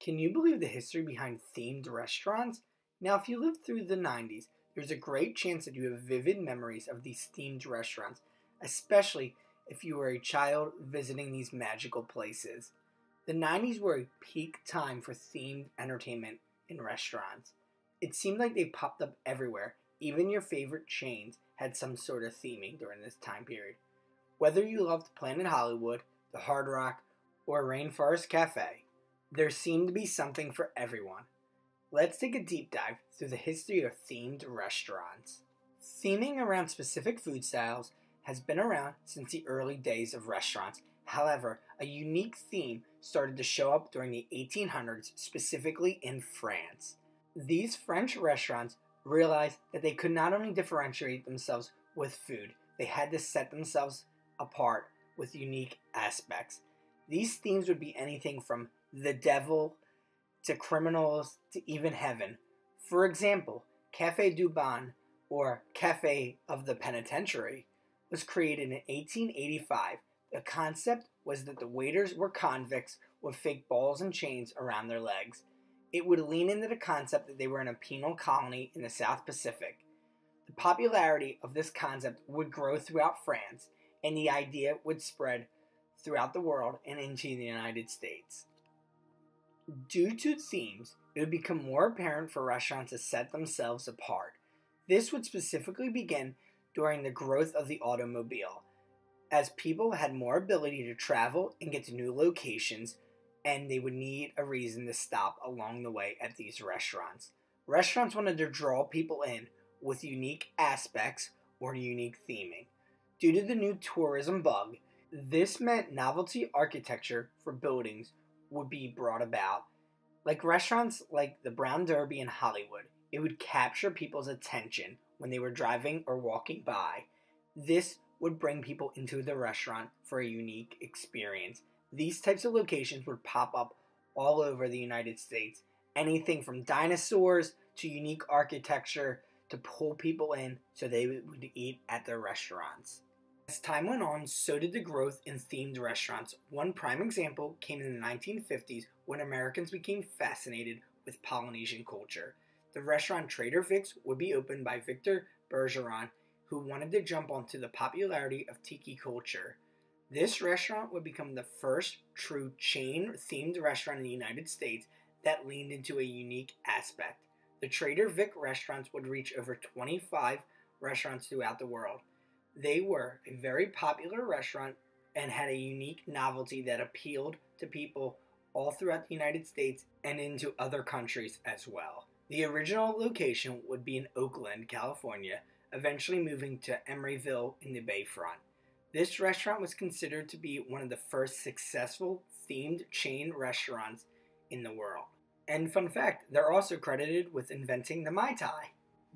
Can you believe the history behind themed restaurants? Now, if you lived through the 90s, there's a great chance that you have vivid memories of these themed restaurants, especially if you were a child visiting these magical places. The 90s were a peak time for themed entertainment in restaurants. It seemed like they popped up everywhere. Even your favorite chains had some sort of theming during this time period. Whether you loved Planet Hollywood, the Hard Rock, or Rainforest Cafe, there seemed to be something for everyone. Let's take a deep dive through the history of themed restaurants. Theming around specific food styles has been around since the early days of restaurants. However, a unique theme started to show up during the 1800s, specifically in France. These French restaurants realized that they could not only differentiate themselves with food, they had to set themselves apart with unique aspects. These themes would be anything from the devil to criminals to even heaven. For example, Café du Bon, or Cafe of the Penitentiary, was created in 1885. The concept was that the waiters were convicts with fake balls and chains around their legs. It would lean into the concept that they were in a penal colony in the South Pacific. The popularity of this concept would grow throughout France, and the idea would spread throughout the world and into the United States. Due to themes, it would become more apparent for restaurants to set themselves apart. This would specifically begin during the growth of the automobile, as people had more ability to travel and get to new locations, and they would need a reason to stop along the way at these restaurants. Restaurants wanted to draw people in with unique aspects or unique theming. Due to the new tourism bug, this meant novelty architecture for buildings would be brought about. Like restaurants like the Brown Derby in Hollywood, it would capture people's attention when they were driving or walking by. This would bring people into the restaurant for a unique experience. These types of locations would pop up all over the United States. Anything from dinosaurs to unique architecture to pull people in so they would eat at their restaurants. As time went on, so did the growth in themed restaurants. One prime example came in the 1950s when Americans became fascinated with Polynesian culture. The restaurant Trader Vic's would be opened by Victor Bergeron, who wanted to jump onto the popularity of tiki culture. This restaurant would become the first true chain-themed restaurant in the United States that leaned into a unique aspect. The Trader Vic restaurants would reach over 25 restaurants throughout the world. They were a very popular restaurant and had a unique novelty that appealed to people all throughout the United States and into other countries as well. The original location would be in Oakland, California, eventually moving to Emeryville in the Bayfront. This restaurant was considered to be one of the first successful themed chain restaurants in the world. And fun fact, they're also credited with inventing the Mai Tai.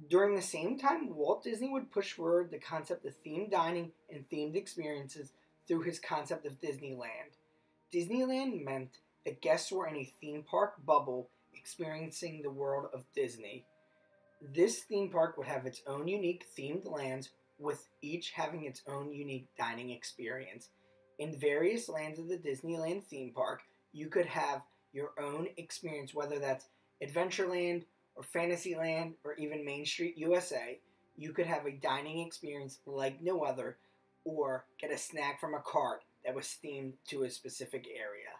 During the same time, Walt Disney would push forward the concept of themed dining and themed experiences through his concept of Disneyland. Disneyland meant that guests were in a theme park bubble experiencing the world of Disney. This theme park would have its own unique themed lands, with each having its own unique dining experience. In various lands of the Disneyland theme park, you could have your own experience, whether that's Adventureland or Fantasyland or even Main Street USA. You could have a dining experience like no other, or get a snack from a cart that was themed to a specific area.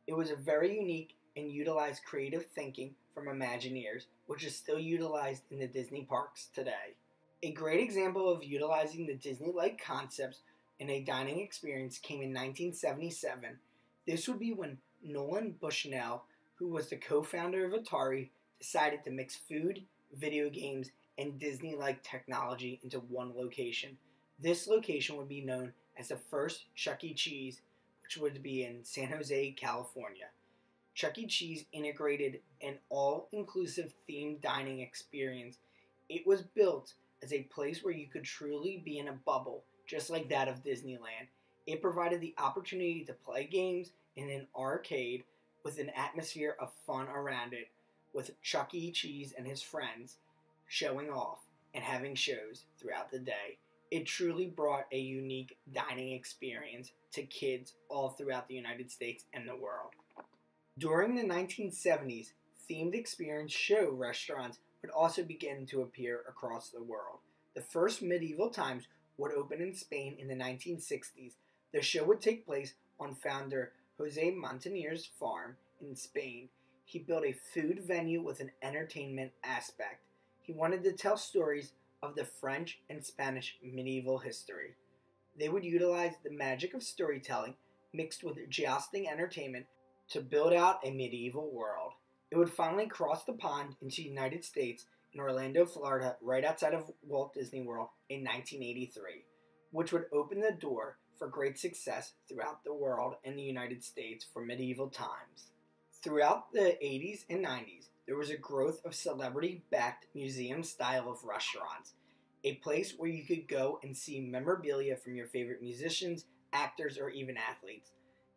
It was a very unique and utilized creative thinking from Imagineers, which is still utilized in the Disney parks today. A great example of utilizing the Disney-like concepts in a dining experience came in 1977. This would be when Nolan Bushnell, who was the co-founder of Atari, decided to mix food, video games, and Disney-like technology into one location. This location would be known as the first Chuck E. Cheese, which would be in San Jose, California. Chuck E. Cheese integrated an all-inclusive themed dining experience. It was built as a place where you could truly be in a bubble, just like that of Disneyland. It provided the opportunity to play games in an arcade with an atmosphere of fun around it, with Chuck E. Cheese and his friends showing off and having shows throughout the day. It truly brought a unique dining experience to kids all throughout the United States and the world. During the 1970s, themed experience show restaurants would also begin to appear across the world. The first medieval times would open in Spain in the 1960s. The show would take place on founder Jose Montanier's farm in Spain. He built a food venue with an entertainment aspect. He wanted to tell stories of the French and Spanish medieval history. They would utilize the magic of storytelling mixed with jousting entertainment to build out a medieval world. It would finally cross the pond into the United States in Orlando, Florida, right outside of Walt Disney World in 1983, which would open the door for great success throughout the world and the United States for medieval times. Throughout the 80s and 90s, there was a growth of celebrity-backed museum style of restaurants, a place where you could go and see memorabilia from your favorite musicians, actors, or even athletes.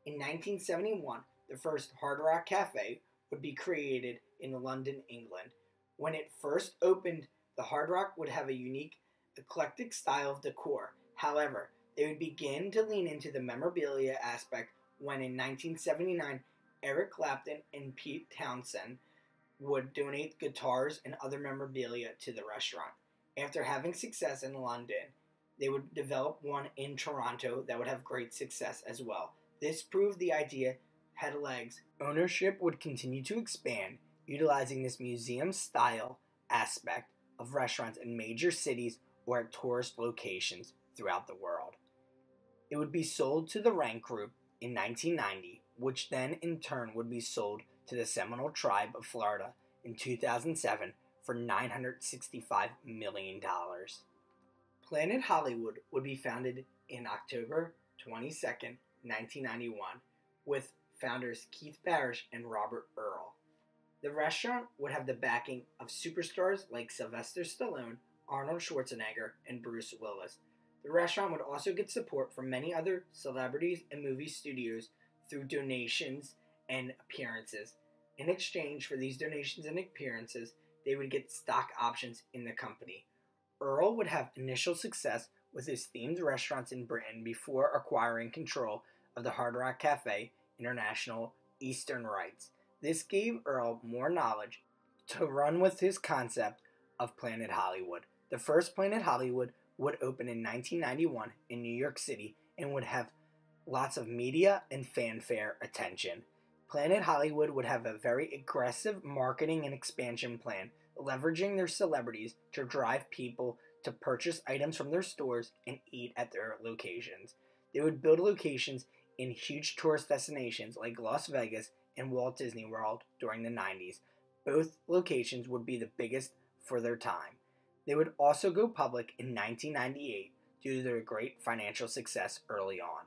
In 1971, the first Hard Rock Cafe would be created in London, England. When it first opened, the Hard Rock would have a unique, eclectic style of decor. However, they would begin to lean into the memorabilia aspect when in 1979, Eric Clapton and Pete Townsend would donate guitars and other memorabilia to the restaurant. After having success in London, they would develop one in Toronto that would have great success as well. This proved the idea had legs. Ownership would continue to expand, utilizing this museum-style aspect of restaurants in major cities or at tourist locations throughout the world. It would be sold to the Rank Group in 1990, which then in turn would be sold to the Seminole Tribe of Florida in 2007 for $965 million. Planet Hollywood would be founded in October 22nd, 1991, with founders Keith Parrish and Robert Earl. The restaurant would have the backing of superstars like Sylvester Stallone, Arnold Schwarzenegger, and Bruce Willis. The restaurant would also get support from many other celebrities and movie studios through donations and appearances. In exchange for these donations and appearances, they would get stock options in the company. Earl would have initial success with his themed restaurants in Britain before acquiring control of the Hard Rock Cafe International Eastern rights. This gave Earl more knowledge to run with his concept of Planet Hollywood. The first Planet Hollywood would open in 1991 in New York City and would have lots of media and fanfare attention. Planet Hollywood would have a very aggressive marketing and expansion plan, leveraging their celebrities to drive people to purchase items from their stores and eat at their locations. They would build locations in huge tourist destinations like Las Vegas and Walt Disney World during the 90s. Both locations would be the biggest for their time. They would also go public in 1998 due to their great financial success early on.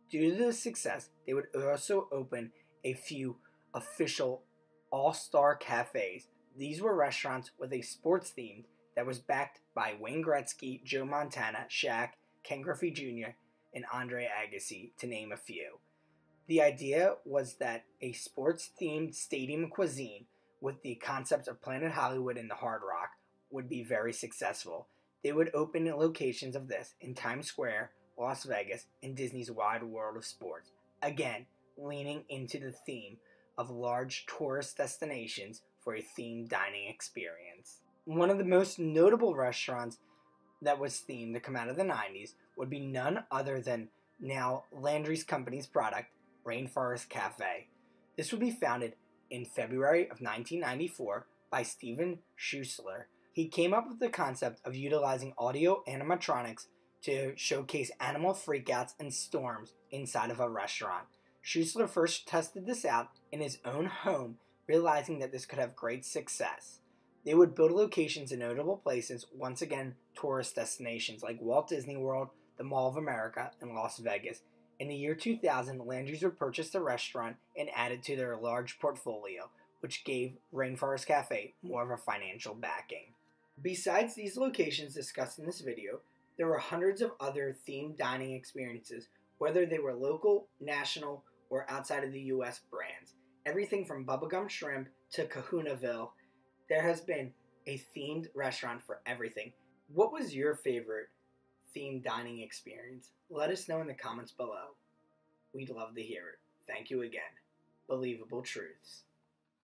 Due to this success, they would also open a few official all-star cafes. These were restaurants with a sports theme that was backed by Wayne Gretzky, Joe Montana, Shaq, Ken Griffey Jr., and Andre Agassi, to name a few. The idea was that a sports-themed stadium cuisine with the concepts of Planet Hollywood and the Hard Rock would be very successful. They would open locations of this in Times Square, Las Vegas, and Disney's Wide World of Sports. Again, leaning into the theme of large tourist destinations for a themed dining experience. One of the most notable restaurants that was themed to come out of the 90s would be none other than now Landry's company's product, Rainforest Cafe. This would be founded in February of 1994 by Steven Schuessler. He came up with the concept of utilizing audio animatronics to showcase animal freakouts and storms inside of a restaurant. Schuessler first tested this out in his own home, realizing that this could have great success. They would build locations in notable places, once again tourist destinations like Walt Disney World, the Mall of America, and Las Vegas. In the year 2000, Landry's would purchase the restaurant and add it to their large portfolio, which gave Rainforest Cafe more of a financial backing. Besides these locations discussed in this video, there were hundreds of other themed dining experiences, whether they were local, national, or outside of the U.S. brands. Everything from Bubblegum Shrimp to Kahunaville, there has been a themed restaurant for everything. What was your favorite themed dining experience? Let us know in the comments below. We'd love to hear it. Thank you again. believable truths.